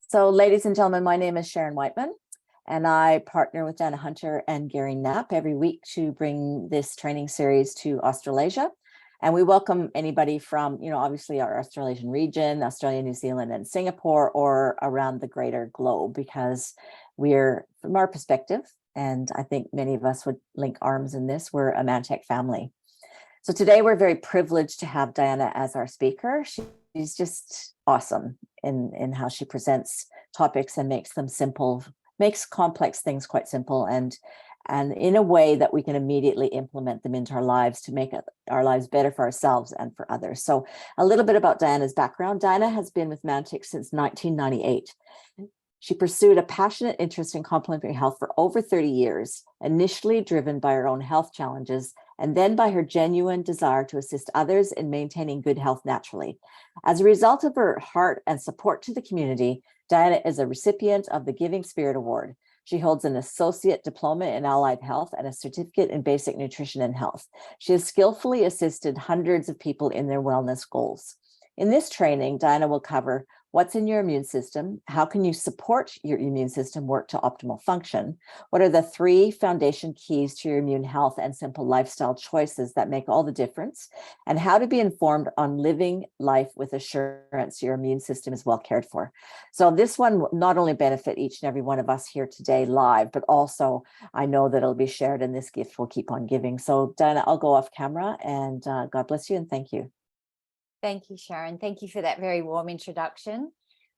So, ladies and gentlemen, my name is Sharon Whiteman, and I partner with Dana Hunter and Gary Knapp every week to bring this training series to Australasia. And we welcome anybody from, obviously our Australasian region, Australia, New Zealand, and Singapore, or around the greater globe, because we're, from our perspective, and I think many of us would link arms in this, we're a Mannatech family. So today we're very privileged to have Diana as our speaker. She's just awesome in how she presents topics and makes them simple, makes complex things quite simple, and in a way that we can immediately implement them into our lives to make our lives better for ourselves and for others. So a little bit about Diana's background. Diana has been with Mannatech since 1998. She pursued a passionate interest in complementary health for over 30 years, initially driven by her own health challenges, and then by her genuine desire to assist others in maintaining good health naturally. As a result of her heart and support to the community, Diana is a recipient of the Giving Spirit Award. She holds an associate diploma in allied health and a certificate in basic nutrition and health. She has skillfully assisted hundreds of people in their wellness goals. In this training, Diana will cover what's in your immune system, how can you support your immune system work to optimal function, what are the 3 foundation keys to your immune health and simple lifestyle choices that make all the difference, and how to be informed on living life with assurance your immune system is well cared for. So this one will not only benefit each and every one of us here today live, but also I know that it'll be shared and this gift will keep on giving. So Diana, I'll go off camera, and God bless you and thank you. Thank you, Sharon. Thank you for that very warm introduction.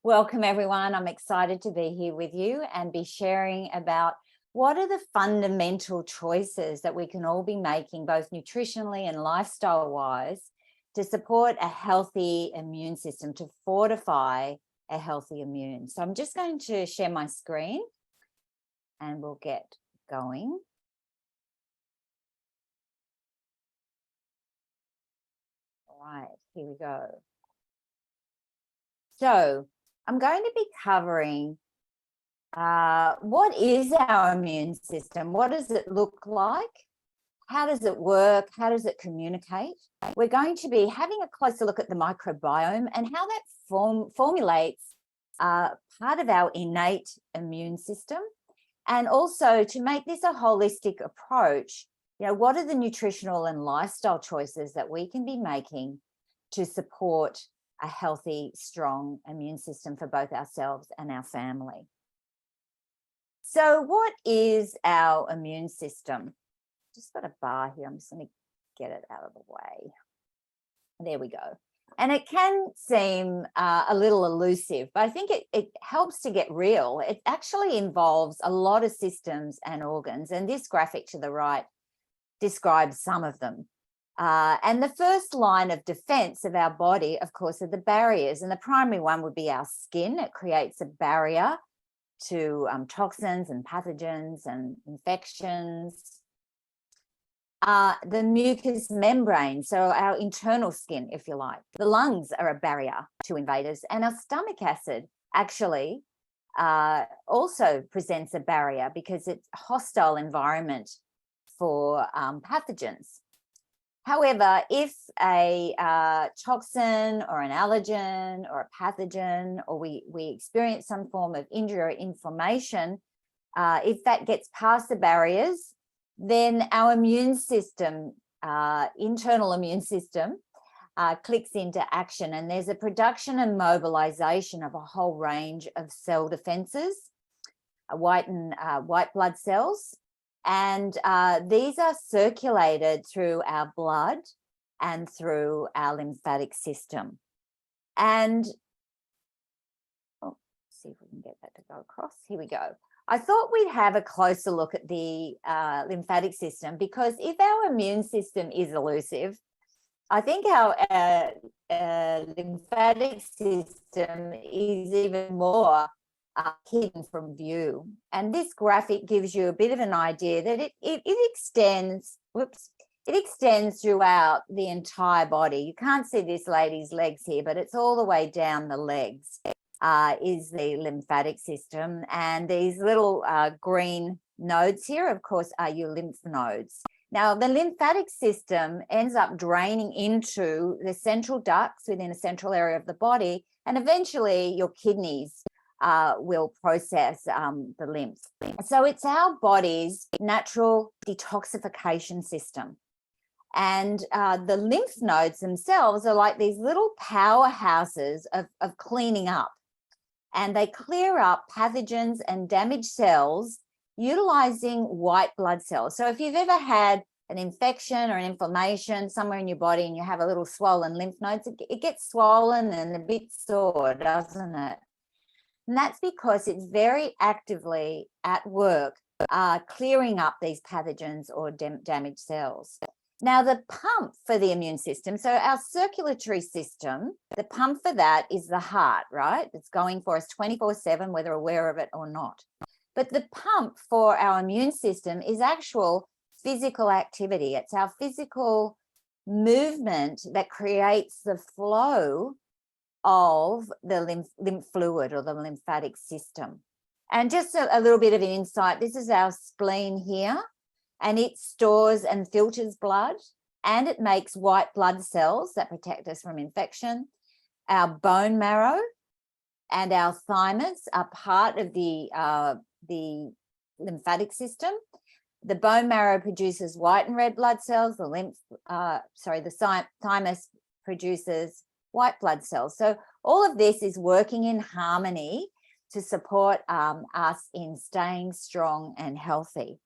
Welcome, everyone. I'm excited to be here with you and be sharing about what are the fundamental choices that we can all be making, both nutritionally and lifestyle-wise, to support a healthy immune system, to fortify a healthy immune. So I'm just going to share my screen and we'll get going. Right, here we go. So I'm going to be covering what is our immune system? What does it look like? How does it work? How does it communicate? We're going to be having a closer look at the microbiome and how that formulates part of our innate immune system. And also to make this a holistic approach, what are the nutritional and lifestyle choices that we can be making to support a healthy, strong immune system for both ourselves and our family? So what is our immune system? Just got a bar here. I'm just going to get it out of the way. There we go. And it can seem a little elusive, but I think it helps to get real. It actually involves a lot of systems and organs. And this graphic to the right describes some of them. And the first line of defense of our body, of course, are the barriers. And the primary one would be our skin. It creates a barrier to toxins and pathogens and infections. The mucous membrane, so our internal skin, if you like. The lungs are a barrier to invaders, and our stomach acid actually also presents a barrier because it's a hostile environment for pathogens. However, if a toxin or an allergen or a pathogen, or we experience some form of injury or inflammation, if that gets past the barriers, then our immune system, internal immune system, clicks into action, and there's a production and mobilization of a whole range of cell defenses, white blood cells, and these are circulated through our blood and through our lymphatic system. And see if we can get that to go across. Here we go. I thought we'd have a closer look at the lymphatic system, because if our immune system is elusive, I think our lymphatic system is even more hidden from view. And this graphic gives you a bit of an idea that it extends, it extends throughout the entire body. You can't see this lady's legs here, but it's all the way down the legs. Is the lymphatic system, and these little green nodes here, of course, are your lymph nodes. Now, the lymphatic system ends up draining into the central ducts within a central area of the body, and eventually your kidneys will process the lymph. So it's our body's natural detoxification system. And the lymph nodes themselves are like these little powerhouses of cleaning up. And they clear up pathogens and damaged cells utilizing white blood cells. So if you've ever had an infection or an inflammation somewhere in your body and you have a little swollen lymph nodes, it gets swollen and a bit sore, doesn't it? And that's because it's very actively at work clearing up these pathogens or damaged cells. Now, the pump for the immune system, so our circulatory system, the pump for that is the heart, right? It's going for us 24/7, whether aware of it or not. But the pump for our immune system is actual physical activity. It's our physical movement that creates the flow of the lymph fluid or the lymphatic system. And just a little bit of an insight, this is our spleen here, and it stores and filters blood, and it makes white blood cells that protect us from infection. Our bone marrow and our thymus are part of the lymphatic system. The bone marrow produces white and red blood cells. The thymus produces white blood cells. So all of this is working in harmony to support us in staying strong and healthy.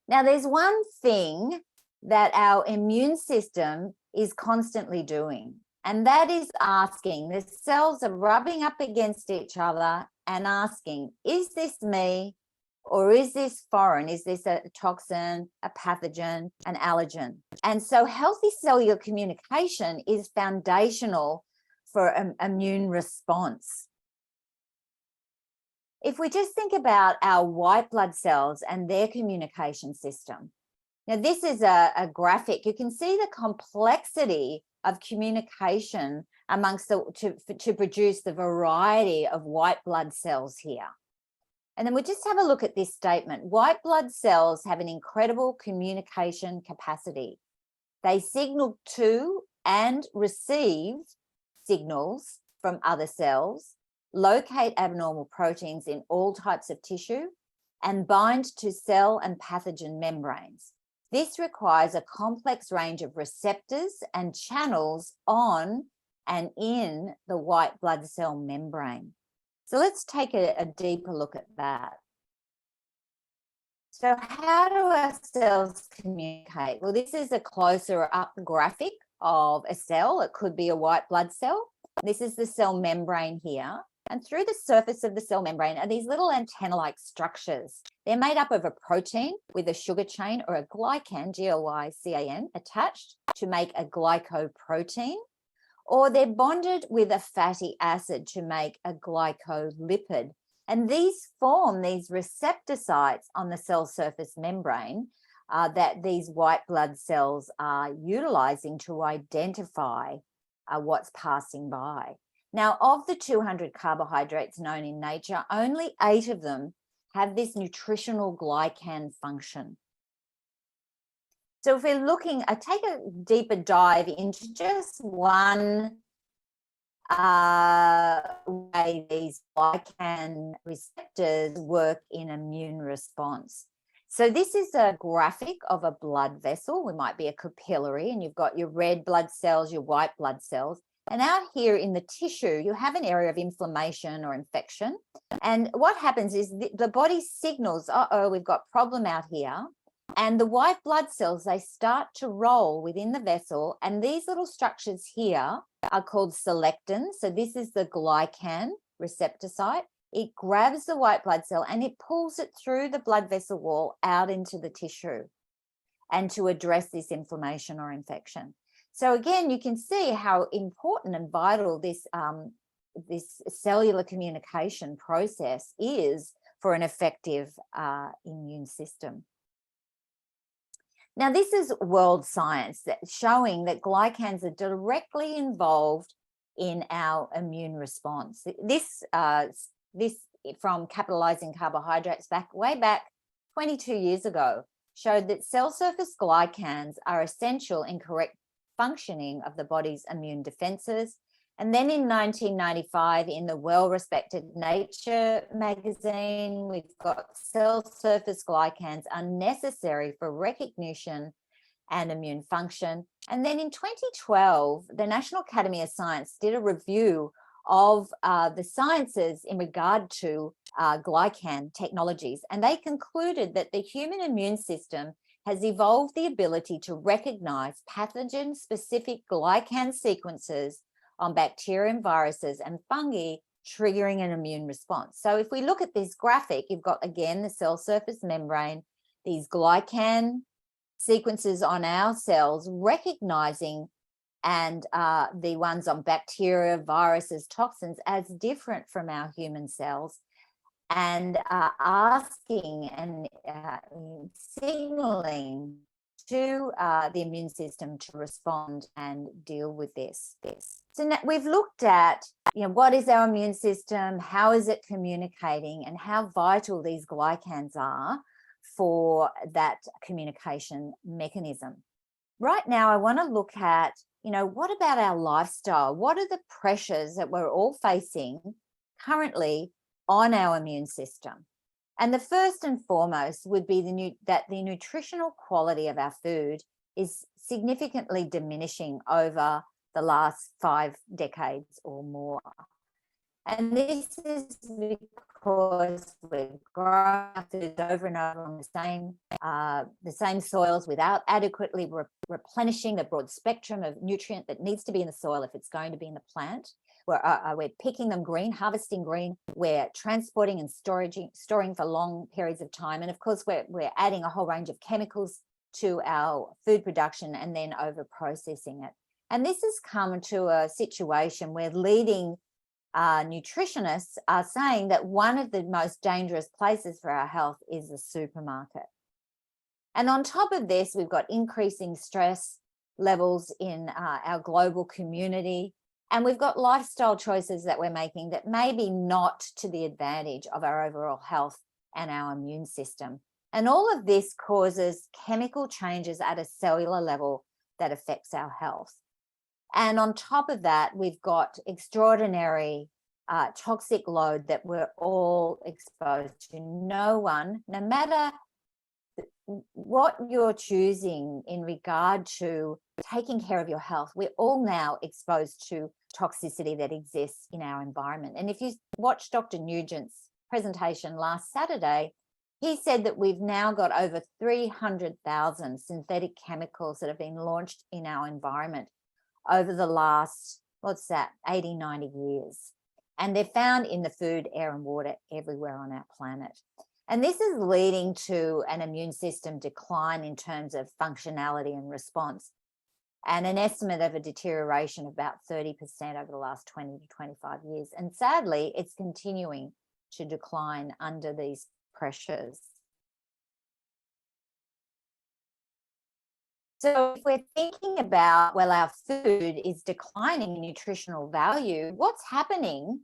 Now, there's one thing that our immune system is constantly doing, and that is asking, the cells are rubbing up against each other and asking, is this me or is this foreign? Is this a toxin, a pathogen, an allergen? And so healthy cellular communication is foundational for an immune response. If we just think about our white blood cells and their communication system, now this is a graphic. You can see the complexity of communication amongst to produce the variety of white blood cells here. And then we just have a look at this statement. White blood cells have an incredible communication capacity. They signal to and receive signals from other cells, locate abnormal proteins in all types of tissue, and bind to cell and pathogen membranes. This requires a complex range of receptors and channels on and in the white blood cell membrane. So let's take a deeper look at that. So how do our cells communicate? Well, this is a closer up graphic of a cell. It could be a white blood cell. This is the cell membrane here. And through the surface of the cell membrane are these little antenna-like structures. They're made up of a protein with a sugar chain or a glycan, G-L-Y-C-A-N, attached to make a glycoprotein, or they're bonded with a fatty acid to make a glycolipid. And these form these receptor sites on the cell surface membrane that these white blood cells are utilizing to identify what's passing by. Now, of the 200 carbohydrates known in nature, only 8 of them have this nutritional glycan function. So if we're looking, I take a deeper dive into just one way these glycan receptors work in immune response. So this is a graphic of a blood vessel. We might be a capillary, and you've got your red blood cells, your white blood cells. And out here in the tissue, you have an area of inflammation or infection. And what happens is the body signals, we've got problem out here. And the white blood cells, they start to roll within the vessel. And these little structures here are called selectins. So this is the glycan receptor site. It grabs the white blood cell and it pulls it through the blood vessel wall out into the tissue and to address this inflammation or infection. So again, you can see how important and vital this cellular communication process is for an effective immune system. Now, this is world science showing that glycans are directly involved in our immune response. This from Capitalizing Carbohydrates way back 22 years ago showed that cell surface glycans are essential in correct functioning of the body's immune defenses, And then in 1995, in the well-respected Nature magazine, we've got cell surface glycans are necessary for recognition and immune function. And then in 2012, the National Academy of Science did a review of the sciences in regard to glycan technologies. And they concluded that the human immune system has evolved the ability to recognize pathogen-specific glycan sequences on bacteria and viruses and fungi, triggering an immune response. So if we look at this graphic, you've got, again, the cell surface membrane, these glycan sequences on our cells recognizing and the ones on bacteria, viruses, toxins as different from our human cells, and asking and signaling to the immune system to respond and deal with this. So now we've looked at, what is our immune system, how is it communicating, and how vital these glycans are for that communication mechanism. Right now, I want to look at, what about our lifestyle? What are the pressures that we're all facing currently on our immune system? And the first and foremost would be that the nutritional quality of our food is significantly diminishing over the last 5 decades or more. And this is because we're growing our food over and over on the same soils without adequately replenishing the broad spectrum of nutrient that needs to be in the soil if it's going to be in the plant. We're picking them green, harvesting green. We're transporting and storing for long periods of time. And of course, we're adding a whole range of chemicals to our food production and then over processing it. And this has come to a situation where leading nutritionists are saying that one of the most dangerous places for our health is the supermarket. And on top of this, we've got increasing stress levels in our global community. And we've got lifestyle choices that we're making that may be not to the advantage of our overall health and our immune system. And all of this causes chemical changes at a cellular level that affects our health. And on top of that, we've got extraordinary toxic load that we're all exposed to. No matter what you're choosing in regard to taking care of your health, we're all now exposed to toxicity that exists in our environment. And if you watched Dr. Nugent's presentation last Saturday, he said that we've now got over 300,000 synthetic chemicals that have been launched in our environment over the last, 80, 90 years. And they're found in the food, air, and water everywhere on our planet. And this is leading to an immune system decline in terms of functionality and response, and an estimate of a deterioration of about 30% over the last 20 to 25 years. And sadly, it's continuing to decline under these pressures. So if we're thinking about, our food is declining in nutritional value, what's happening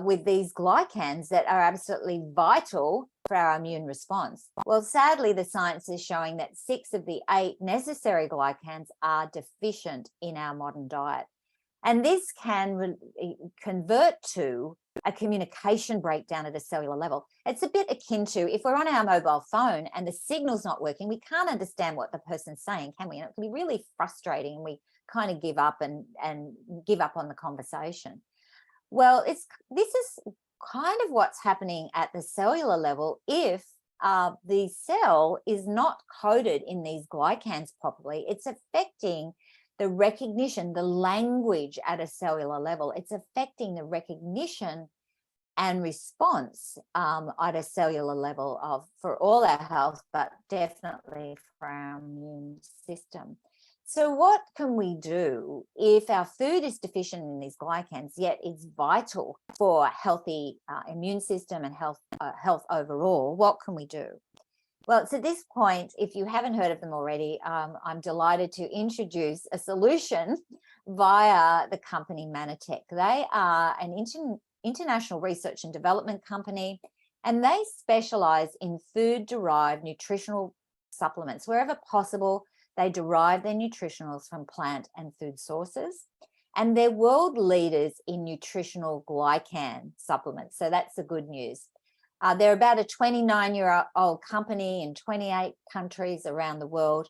with these glycans that are absolutely vital for our immune response? Well, sadly, the science is showing that 6 of the 8 necessary glycans are deficient in our modern diet. And this can convert to a communication breakdown at a cellular level. It's a bit akin to if we're on our mobile phone and the signal's not working, we can't understand what the person's saying, can we? And it can be really frustrating, and we kind of give up and give up on the conversation. Well, this is kind of what's happening at the cellular level if the cell is not coded in these glycans properly. It's affecting the recognition, the language at a cellular level. It's affecting the recognition and response at a cellular level for all our health, but definitely for our immune system. So what can we do if our food is deficient in these glycans, yet it's vital for a healthy immune system and health overall? What can we do? Well, to this point, if you haven't heard of them already, I'm delighted to introduce a solution via the company Mannatech. They are an international research and development company, and they specialize in food-derived nutritional supplements. Wherever possible, they derive their nutritionals from plant and food sources. And they're world leaders in nutritional glycan supplements. So that's the good news. They're about a 29-year-old company in 28 countries around the world.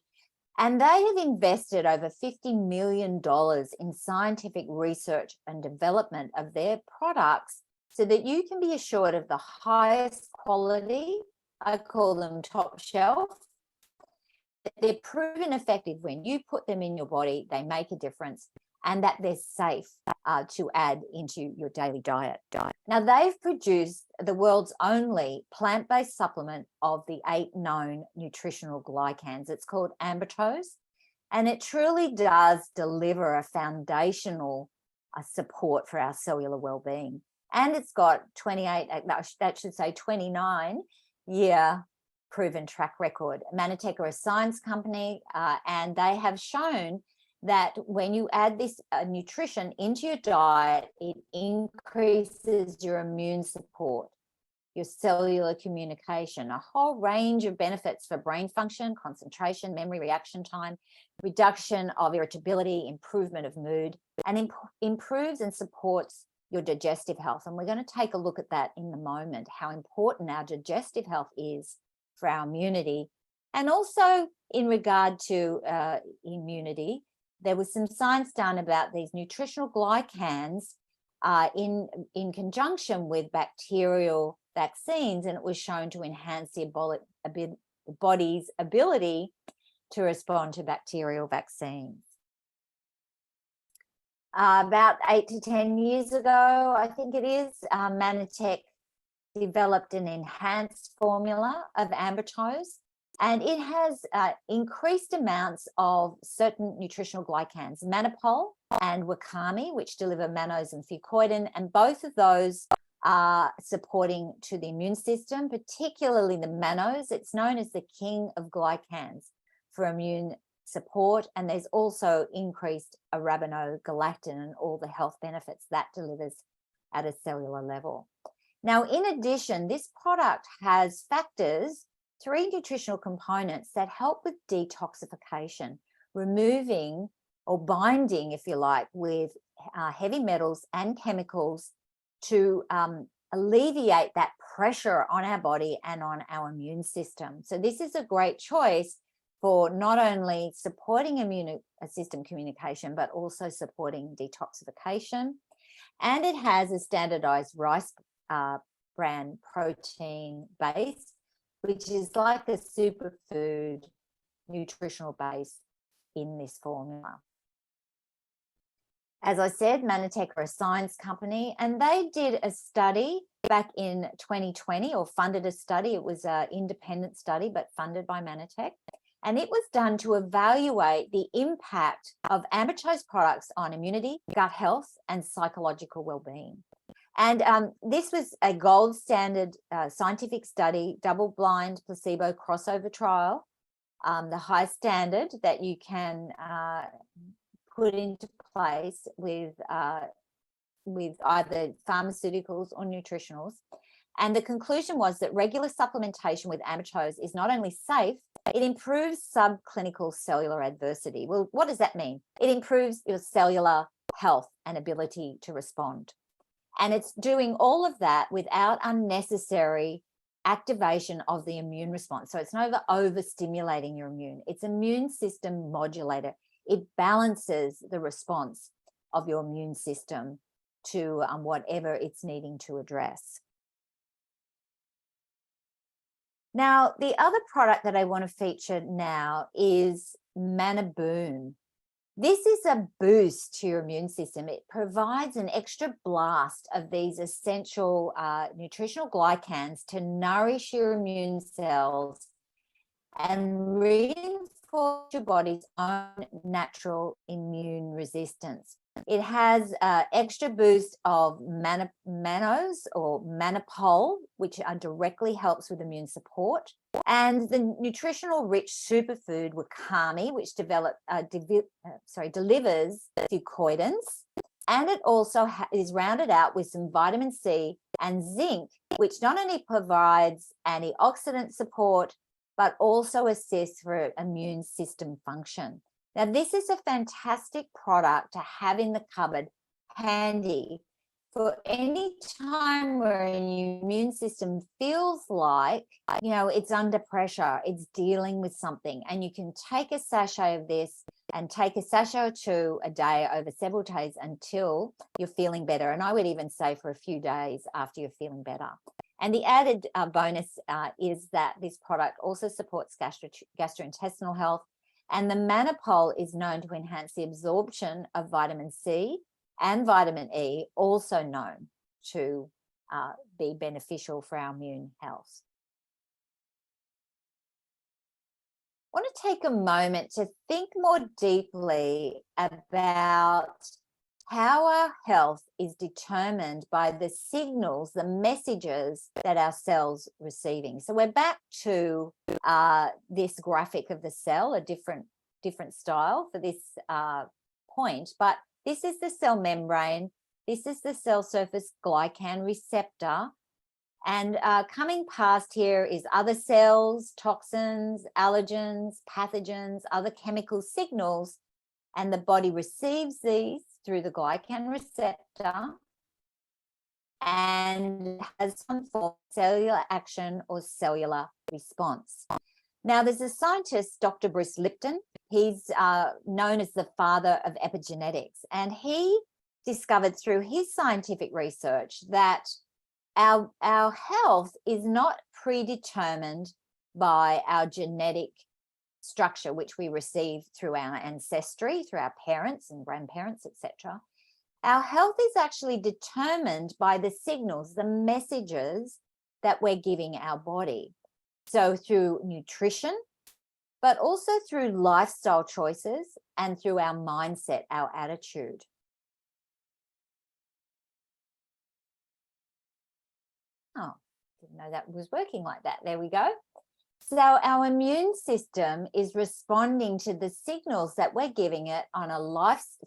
And they have invested over $50 million in scientific research and development of their products so that you can be assured of the highest quality. I call them top shelf. They're proven effective. When you put them in your body, they make a difference, and that they're safe to add into your daily diet. Now, they've produced the world's only plant-based supplement of the 8 known nutritional glycans. It's called Ambrotose, and it truly does deliver a foundational support for our cellular well-being. And it's got 29-year proven track record. Mannatech are a science company, and they have shown that when you add this nutrition into your diet, it increases your immune support, your cellular communication, a whole range of benefits for brain function, concentration, memory, reaction time, reduction of irritability, improvement of mood, and improves and supports your digestive health. And we're going to take a look at that in a moment, how important our digestive health is for our immunity. And also in regard to immunity, there was some science done about these nutritional glycans in conjunction with bacterial vaccines, and it was shown to enhance the body's ability to respond to bacterial vaccines. About 8 to 10 years ago, I think it is, Mannatech developed an enhanced formula of Ambrotose, and it has increased amounts of certain nutritional glycans, Mannaboor and Wakame, which deliver mannose and fucoidan, and both of those are supporting to the immune system, particularly the mannose. It's known as the king of glycans for immune support, and there's also increased arabinogalactin and all the health benefits that delivers at a cellular level. Now, in addition, this product has factors, 3 nutritional components that help with detoxification, removing or binding, if you like, with heavy metals and chemicals to alleviate that pressure on our body and on our immune system. So this is a great choice for not only supporting immune system communication, but also supporting detoxification. And it has a standardized rice bran protein base, which is like a superfood nutritional base in this formula. As I said, Mannatech are a science company, and they did a study back in 2020, or funded a study. It was an independent study, but funded by Mannatech. And it was done to evaluate the impact of Ambrotose products on immunity, gut health, and psychological well-being. And this was a gold standard scientific study, double-blind placebo crossover trial, the high standard that you can put into place with either pharmaceuticals or nutritionals. And the conclusion was that regular supplementation with Ambrotose is not only safe, it improves subclinical cellular adversity. Well, what does that mean? It improves your cellular health and ability to respond. And it's doing all of that without unnecessary activation of the immune response. So it's not overstimulating your immune. It's immune system modulator. It balances the response of your immune system to whatever it's needing to address. Now, the other product that I want to feature now is Mannaboor. This is a boost to your immune system. It provides an extra blast of these essential nutritional glycans to nourish your immune cells and reinforce your body's own natural immune resistance. It has extra boost of mannose or Mannaboor, which directly helps with immune support, and the nutritional rich superfood Wakame, which delivers fucoidans, and it also is rounded out with some vitamin C and zinc, which not only provides antioxidant support, but also assists for immune system function. Now, this is a fantastic product to have in the cupboard handy for any time where your immune system feels like, it's under pressure, it's dealing with something. And you can take a sachet of this and take a sachet or two a day over several days until you're feeling better. And I would even say for a few days after you're feeling better. And the added bonus is that this product also supports gastrointestinal health. And the Mannaboor is known to enhance the absorption of vitamin C and vitamin E, also known to be beneficial for our immune health. I want to take a moment to think more deeply about how our health is determined by the signals, the messages that our cells are receiving. So we're back to this graphic of the cell, a different style for this point, but this is the cell membrane. This is the cell surface glycan receptor. And coming past here is other cells, toxins, allergens, pathogens, other chemical signals. And the body receives these through the glycan receptor and has some form of cellular action or cellular response. Now, there's a scientist, Dr. Bruce Lipton. He's known as the father of epigenetics, and he discovered through his scientific research that our health is not predetermined by our genetic structure, which we receive through our ancestry, through our parents and grandparents, etc. Our health is actually determined by the signals, the messages that we're giving our body. So through nutrition, but also through lifestyle choices and through our mindset, our attitude. Oh, didn't know that was working like that. There we go. So our immune system is responding to the signals that we're giving it on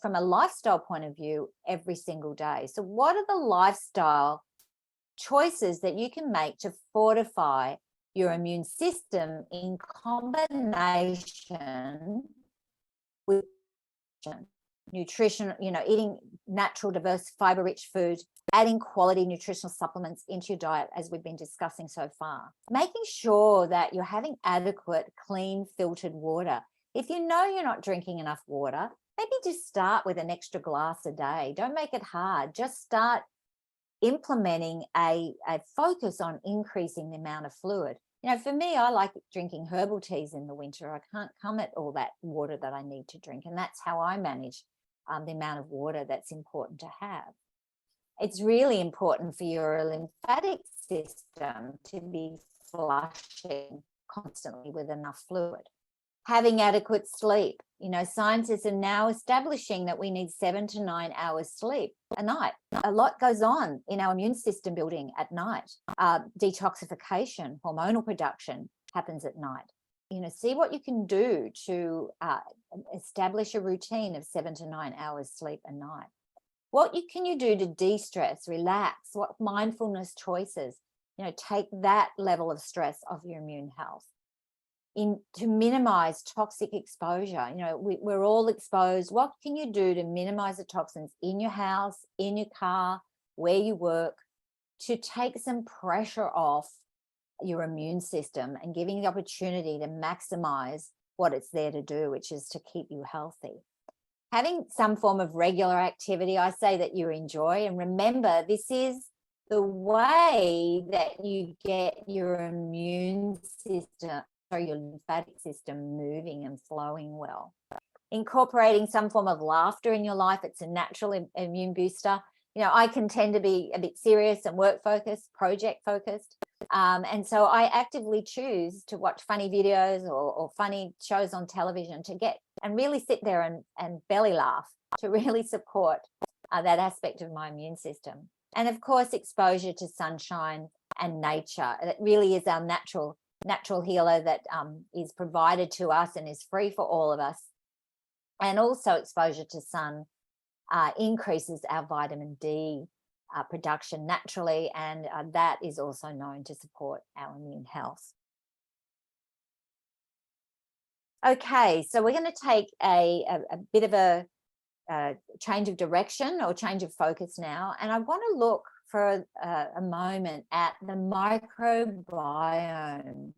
from a lifestyle point of view every single day. So what are the lifestyle choices that you can make to fortify your immune system in combination with nutrition, eating natural, diverse, fiber-rich food, adding quality nutritional supplements into your diet, as we've been discussing so far. Making sure that you're having adequate, clean, filtered water. If you know you're not drinking enough water, maybe just start with an extra glass a day. Don't make it hard. Just start implementing a focus on increasing the amount of fluid. For me, I like drinking herbal teas in the winter. I can't come at all that water that I need to drink. And that's how I manage the amount of water that's important to have. It's really important for your lymphatic system to be flushing constantly with enough fluid. Having adequate sleep. Scientists are now establishing that we need 7 to 9 hours sleep a night. A lot goes on in our immune system building at night. Detoxification, hormonal production happens at night. See what you can do to establish a routine of 7 to 9 hours sleep a night. What can you do to de-stress, relax? What mindfulness choices, take that level of stress off your immune health. To minimize toxic exposure. We're all exposed. What can you do to minimize the toxins in your house, in your car, where you work, to take some pressure off your immune system and giving the opportunity to maximize what it's there to do, which is to keep you healthy. Having some form of regular activity, I say, that you enjoy. And remember, this is the way that you get your immune system, your lymphatic system moving and flowing well. Incorporating some form of laughter in your life, it's a natural immune booster. I can tend to be a bit serious and work focused, project focused. And so I actively choose to watch funny videos or funny shows on television to get and really sit there and belly laugh to really support that aspect of my immune system. And of course, exposure to sunshine and nature. That really is our natural healer that is provided to us and is free for all of us. And also exposure to sun increases our vitamin D production naturally, and that is also known to support our immune health. Okay, so we're going to take a bit of a change of direction or change of focus now, and I want to look for a moment at the microbiome,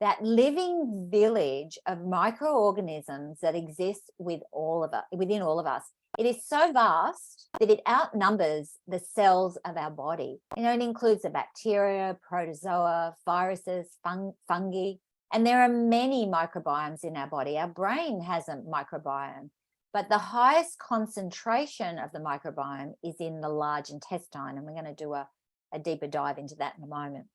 that living village of microorganisms that exists within all of us. It is so vast that it outnumbers the cells of our body. You know, it includes the bacteria, protozoa, viruses, fungi, and there are many microbiomes in our body. Our brain has a microbiome, but the highest concentration of the microbiome is in the large intestine, and we're going to do a deeper dive into that in a moment.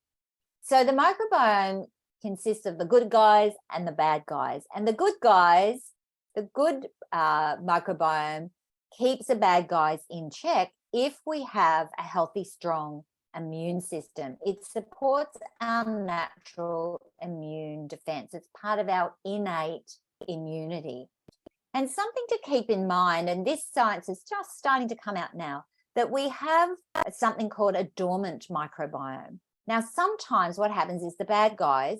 So the microbiome consists of the good guys and the bad guys. And the good guys, the good microbiome keeps the bad guys in check if we have a healthy, strong immune system. It supports our natural immune defense. It's part of our innate immunity. And something to keep in mind, and this science is just starting to come out now, that we have something called a dormant microbiome. Now, sometimes what happens is the bad guys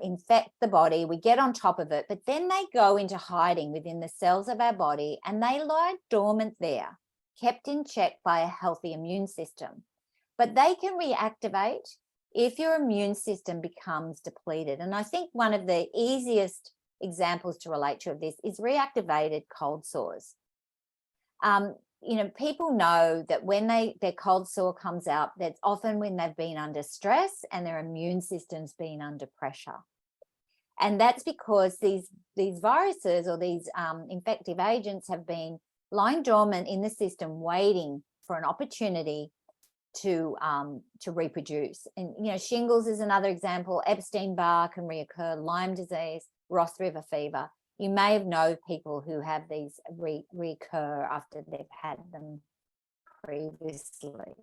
infect the body, we get on top of it, but then they go into hiding within the cells of our body, and they lie dormant there, kept in check by a healthy immune system. But they can reactivate if your immune system becomes depleted. And I think one of the easiest examples to relate to of this is reactivated cold sores. You know, people know that when their cold sore comes out, that's often when they've been under stress and their immune system's been under pressure. And that's because these viruses or these infective agents have been lying dormant in the system, waiting for an opportunity to reproduce. And, you know, shingles is another example. Epstein-Barr can reoccur, Lyme disease, Ross River fever. You may have known people who have these recur after they've had them previously.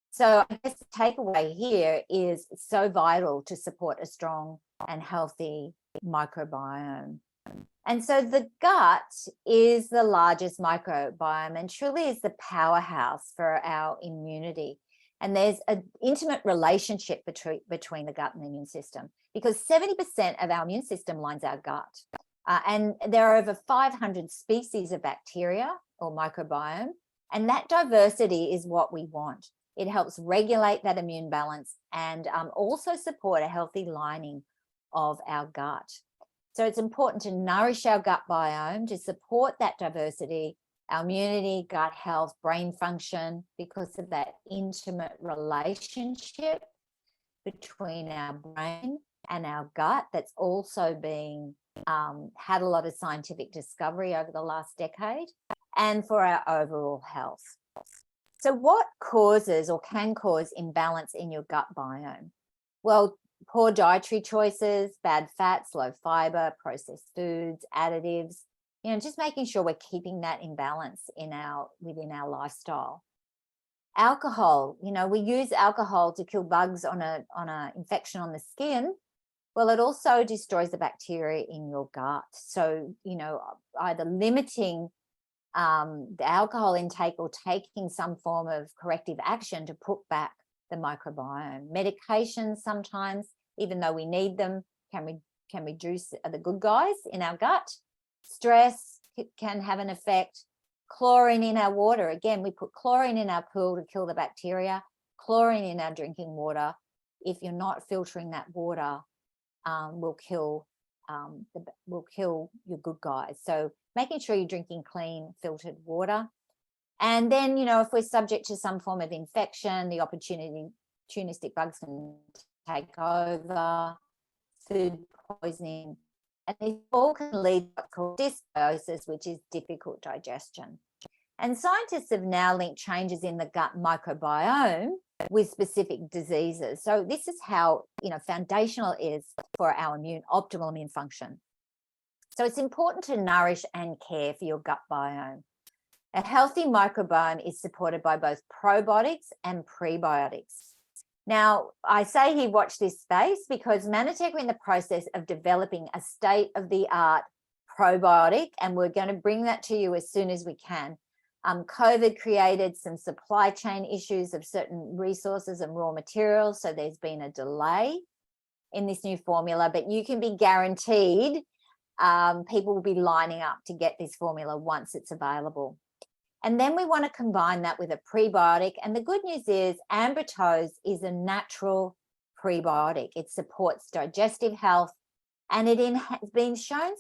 So I guess the takeaway here is it's so vital to support a strong and healthy microbiome. And so the gut is the largest microbiome and truly is the powerhouse for our immunity. And there's an intimate relationship between the gut and the immune system, because 70% of our immune system lines our gut. And there are over 500 species of bacteria or microbiome, and that diversity is what we want. It helps regulate that immune balance and also support a healthy lining of our gut. So it's important to nourish our gut biome to support that diversity, our immunity, gut health, brain function, because of that intimate relationship between our brain and our gut that's also being had a lot of scientific discovery over the last decade, and for our overall health. So what causes or can cause imbalance in your gut biome? Well, poor dietary choices, bad fats, low fiber, processed foods, additives, you know, just making sure we're keeping that imbalance within our lifestyle. Alcohol, you know, we use alcohol to kill bugs on a infection on the skin. Well, it also destroys the bacteria in your gut. So, you know, either limiting the alcohol intake or taking some form of corrective action to put back the microbiome. Medications sometimes, even though we need them, can reduce the good guys in our gut. Stress can have an effect. Chlorine in our water. Again, we put chlorine in our pool to kill the bacteria. Chlorine in our drinking water. If you're not filtering that water, will kill your good guys. So making sure you're drinking clean, filtered water. And then, you know, if we're subject to some form of infection, the opportunistic bugs can take over, food poisoning, and these all can lead to what's called dysbiosis, which is difficult digestion. And scientists have now linked changes in the gut microbiome with specific diseases. So this is how, you know, foundational it is for our optimal immune function. So it's important to nourish and care for your gut biome. A healthy microbiome is supported by both probiotics and prebiotics. Now, I say here, watch this space, because Mannatech are in the process of developing a state-of-the-art probiotic, and we're going to bring that to you as soon as we can. COVID created some supply chain issues of certain resources and raw materials, so there's been a delay. in this new formula, but you can be guaranteed people will be lining up to get this formula once it's available. And then we want to combine that with a prebiotic. And the good news is Ambrotose is a natural prebiotic. It supports digestive health, and it has been shown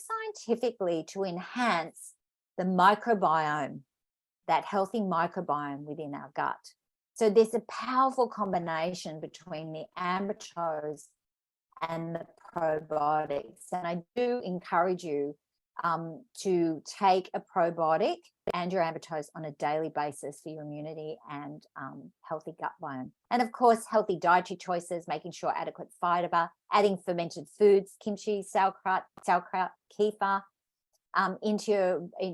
scientifically to enhance the microbiome, that healthy microbiome within our gut. So there's a powerful combination between the Ambrotose and the probiotics. And I do encourage you to take a probiotic and your Ambrotose on a daily basis for your immunity and healthy gut biome. And of course, healthy dietary choices, making sure adequate fiber, adding fermented foods, kimchi, sauerkraut, kefir,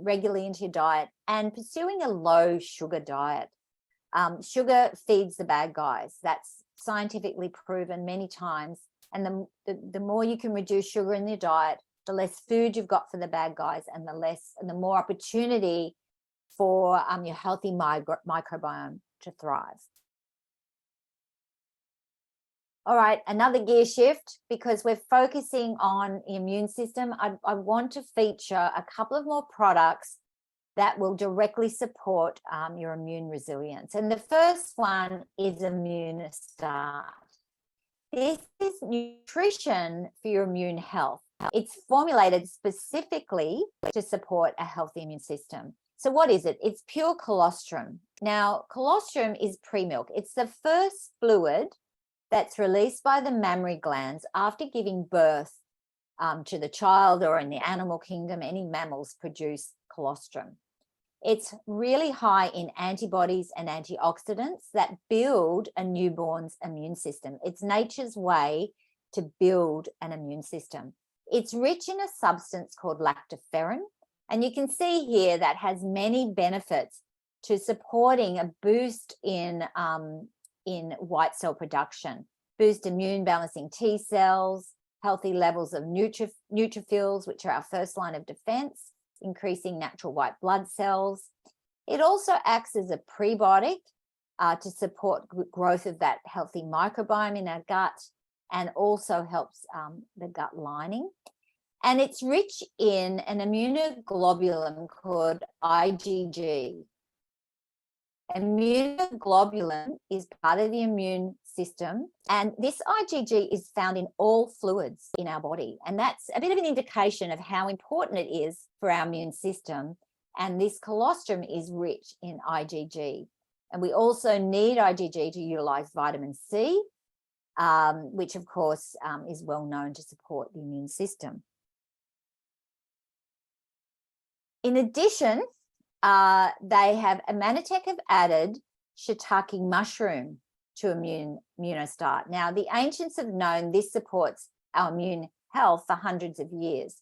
regularly into your diet, and pursuing a low sugar diet. Sugar feeds the bad guys. That's scientifically proven many times. And the more you can reduce sugar in your diet, the less food you've got for the bad guys, and the more opportunity for your healthy microbiome to thrive. All right, another gear shift, because we're focusing on the immune system. I want to feature a couple of more products that will directly support your immune resilience. And the first one is Immunosta. This is nutrition for your immune health. It's formulated specifically to support a healthy immune system. So what is it? It's pure colostrum. Now, colostrum is pre-milk. It's the first fluid that's released by the mammary glands after giving birth to the child, or in the animal kingdom, any mammals produce colostrum. It's really high in antibodies and antioxidants that build a newborn's immune system. It's nature's way to build an immune system. It's rich in a substance called lactoferrin, and you can see here that has many benefits to supporting a boost in white cell production, boost immune balancing T cells, healthy levels of neutrophils, which are our first line of defense, increasing natural white blood cells. It also acts as a prebiotic to support growth of that healthy microbiome in our gut, and also helps the gut lining. And it's rich in an immunoglobulin called IgG. Immunoglobulin is part of the immune system, and this IgG is found in all fluids in our body, and that's a bit of an indication of how important it is for our immune system. And this colostrum is rich in IgG, and we also need IgG to utilize vitamin C, which of course is well known to support the immune system. In addition, Mannatech have added shiitake mushroom to Immunosta. Now, the ancients have known this supports our immune health for hundreds of years.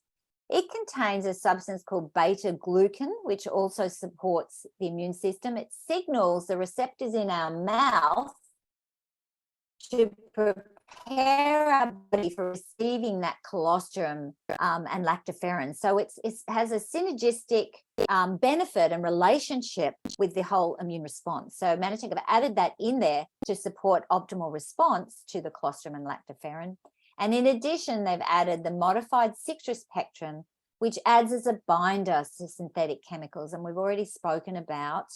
It contains a substance called beta-glucan, which also supports the immune system. It signals the receptors in our mouth to prepare our body for receiving that colostrum and lactoferrin. So it has a synergistic benefit and relationship with the whole immune response. So Mannatech have added that in there to support optimal response to the colostrum and lactoferrin. And in addition, they've added the modified citrus pectin, which adds as a binder to synthetic chemicals. And we've already spoken about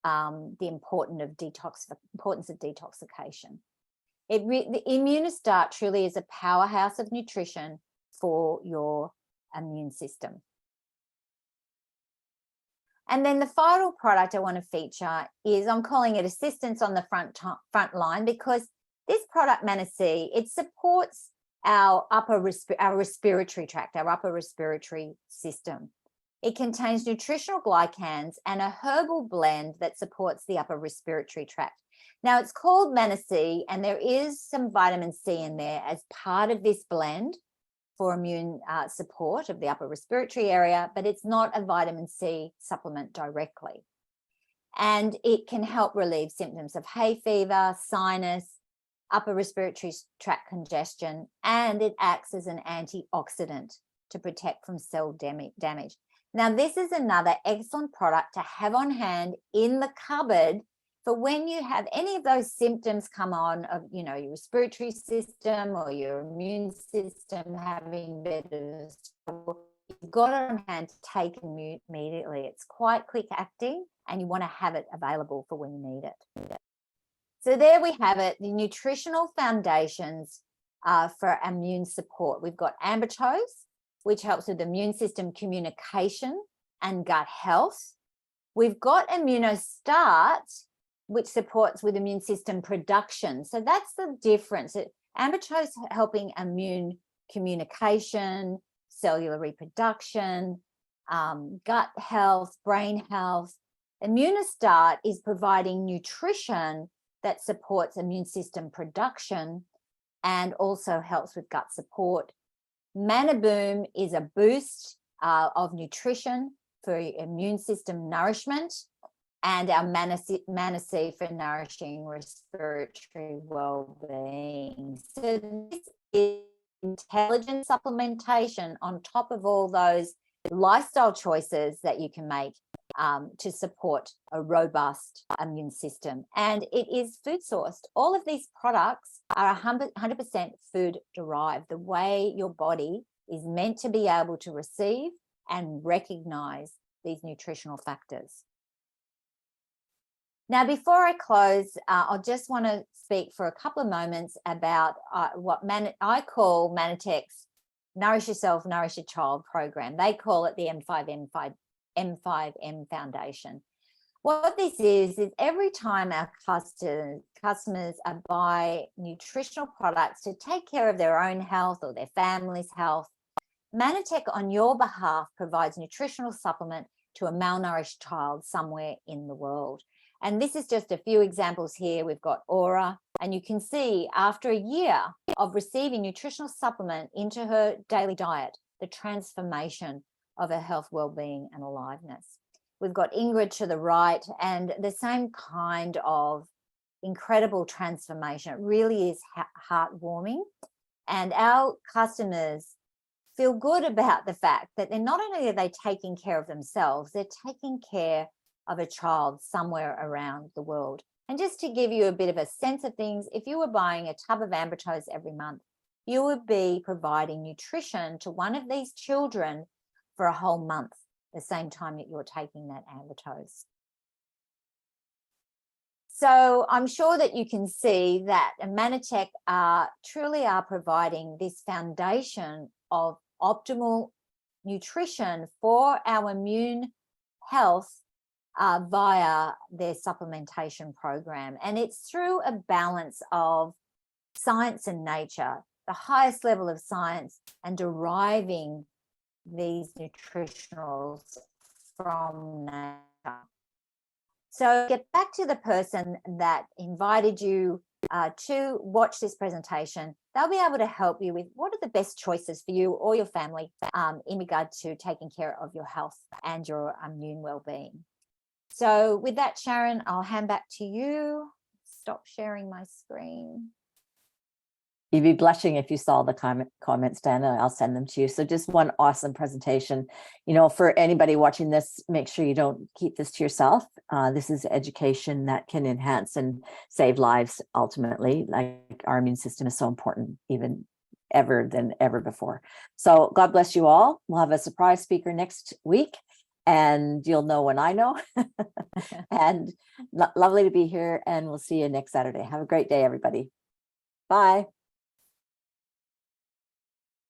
the importance of detoxification. The Immunosta truly is a powerhouse of nutrition for your immune system. And then the final product I want to feature is, I'm calling it assistance on the front line, because this product, Manna C, it supports our respiratory tract, our upper respiratory system. It contains nutritional glycans and a herbal blend that supports the upper respiratory tract. Now, it's called Manna C, and there is some vitamin C in there as part of this blend for immune support of the upper respiratory area, but it's not a vitamin C supplement directly. And it can help relieve symptoms of hay fever, sinus, upper respiratory tract congestion, and it acts as an antioxidant to protect from cell damage. Now, this is another excellent product to have on hand in the cupboard for when you have any of those symptoms come on of, you know, your respiratory system or your immune system having a bit of struggle, you've got it on hand to take immediately. It's quite quick acting and you want to have it available for when you need it. So there we have it, the nutritional foundations for immune support. We've got Ambrotose, which helps with immune system communication and gut health. We've got Immunosta, which supports with immune system production. So that's the difference. Ambrotose helping immune communication, cellular reproduction, gut health, brain health. Immunosta is providing nutrition that supports immune system production and also helps with gut support. Mannaboor is a boost of nutrition for immune system nourishment, and our Manna Sys for nourishing respiratory well-being. So this is intelligent supplementation on top of all those lifestyle choices that you can make to support a robust immune system. And it is food sourced. All of these products are 100% food derived, the way your body is meant to be able to receive and recognize these nutritional factors. Now, before I close, I just want to speak for a couple of moments about what I call Mannatech's Nourish Yourself, Nourish Your Child program. They call it the M5M Foundation. What this is every time our customers buy nutritional products to take care of their own health or their family's health, Mannatech on your behalf provides nutritional supplement to a malnourished child somewhere in the world. And this is just a few examples here. We've got Aura, and you can see after a year of receiving nutritional supplement into her daily diet, the transformation of her health, well-being, and aliveness. We've got Ingrid to the right, and the same kind of incredible transformation. It really is heartwarming. And our customers feel good about the fact that they're not only are they taking care of themselves, they're taking care of a child somewhere around the world. And just to give you a bit of a sense of things, if you were buying a tub of Ambrotose every month, you would be providing nutrition to one of these children for a whole month, the same time that you're taking that Ambrotose. So I'm sure that you can see that Mannatech truly are providing this foundation of optimal nutrition for our immune health via their supplementation program. And it's through a balance of science and nature, the highest level of science, and deriving these nutritionals from nature. So get back to the person that invited you to watch this presentation. They'll be able to help you with what are the best choices for you or your family in regard to taking care of your health and your immune well-being. So with that, Sharon, I'll hand back to you. Stop sharing my screen. You'd be blushing if you saw the comments, Dana. I'll send them to you. So just one awesome presentation. You know, for anybody watching this, make sure you don't keep this to yourself. This is education that can enhance and save lives ultimately. Like, our immune system is so important, even than ever before. So God bless you all. We'll have a surprise speaker next week, and you'll know when I know. And lovely to be here, and we'll see you next Saturday. Have a great day, everybody. Bye.